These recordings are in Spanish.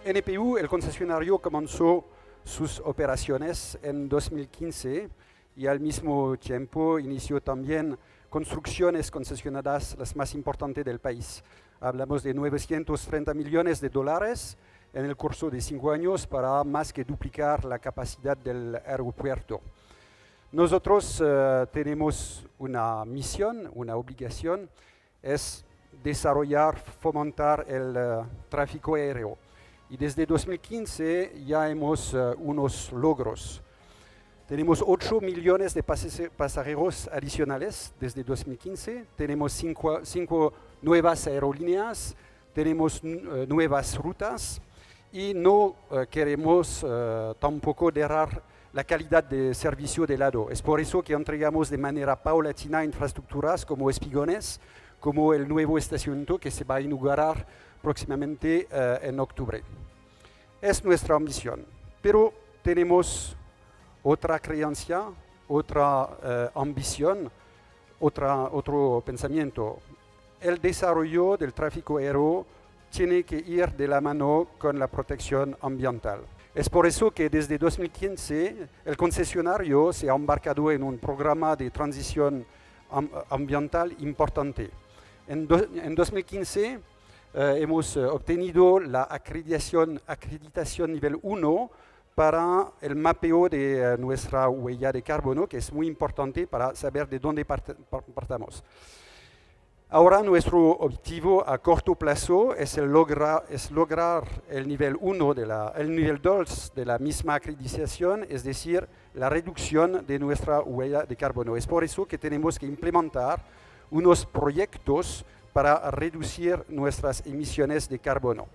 NPU, el concesionario, comenzó sus operaciones en 2015 y al mismo tiempo inició también construcciones concesionadas las más importantes del país. Hablamos de 930 millones de dólares en el curso de 5 años para más que duplicar la capacidad del aeropuerto. Nosotros tenemos una misión, una obligación, es desarrollar, fomentar el tráfico aéreo. Y desde 2015 ya hemos unos logros. Tenemos 8 millones de pasajeros adicionales desde 2015. Tenemos 5 nuevas aerolíneas, tenemos nuevas rutas y no queremos tampoco dejar la calidad de servicio de lado. Es por eso que entregamos de manera paulatina infraestructuras como espigones, como el nuevo estacionamiento que se va a inaugurar próximamente en octubre. Es nuestra ambición, pero tenemos otra creencia, otra ambición, otro pensamiento. El desarrollo del tráfico aéreo tiene que ir de la mano con la protección ambiental. Es por eso que desde 2015 el concesionario se ha embarcado en un programa de transición ambiental importante. En 2015 hemos obtenido la acreditación nivel 1 para el mapeo de nuestra huella de carbono, que es muy importante para saber de dónde partamos. Ahora nuestro objetivo a corto plazo es lograr el nivel 1, el nivel 2 de la misma acreditación, es decir, la reducción de nuestra huella de carbono. Es por eso que tenemos que implementar unos proyectos para reducir nuestras emisiones de carbono.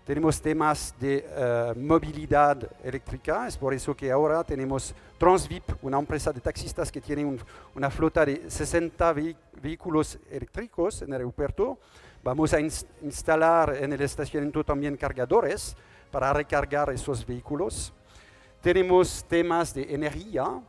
Tenemos temas de movilidad eléctrica, es por eso que ahora tenemos Transvip, una empresa de taxistas que tiene una flota de 60 vehículos eléctricos en el aeropuerto. Vamos a instalar en el estacionamiento también cargadores para recargar esos vehículos. Tenemos temas de energía.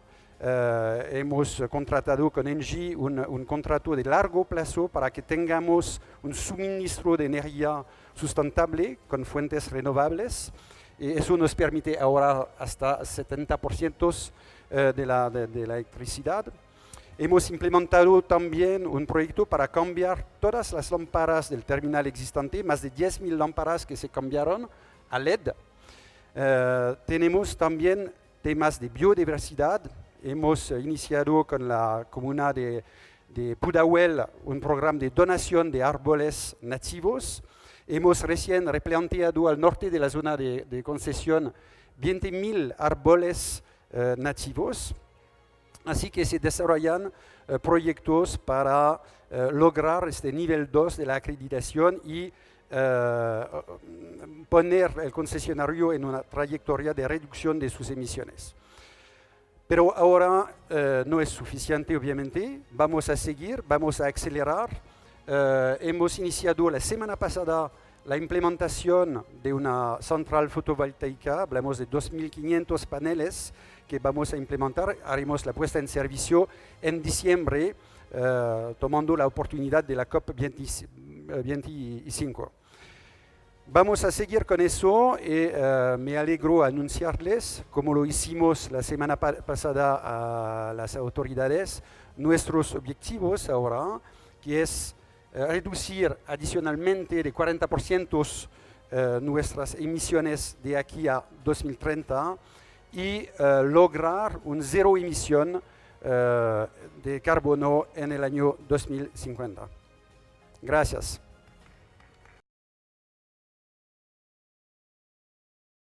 Hemos contratado con Engie un contrato de largo plazo para que tengamos un suministro de energía sustentable con fuentes renovables. Y eso nos permite ahora hasta 70% de la electricidad. Hemos implementado también un proyecto para cambiar todas las lámparas del terminal existente, más de 10.000 lámparas que se cambiaron a LED. Tenemos también temas de biodiversidad. Hemos iniciado con la comuna de Pudahuel un programa de donación de árboles nativos. Hemos recién replanteado al norte de la zona de concesión 20.000 árboles nativos. Así que se desarrollan proyectos para lograr este nivel 2 de la acreditación y poner el concesionario en una trayectoria de reducción de sus emisiones. Pero ahora no es suficiente, obviamente. Vamos a seguir, vamos a acelerar. Hemos iniciado la semana pasada la implementación de una central fotovoltaica. Hablamos de 2.500 paneles que vamos a implementar. Haremos la puesta en servicio en diciembre, tomando la oportunidad de la COP25. Vamos a seguir con eso y me alegro anunciarles, como lo hicimos la semana pasada a las autoridades, nuestros objetivos ahora, que es reducir adicionalmente de 40% nuestras emisiones de aquí a 2030 y lograr un cero emisión de carbono en el año 2050. Gracias.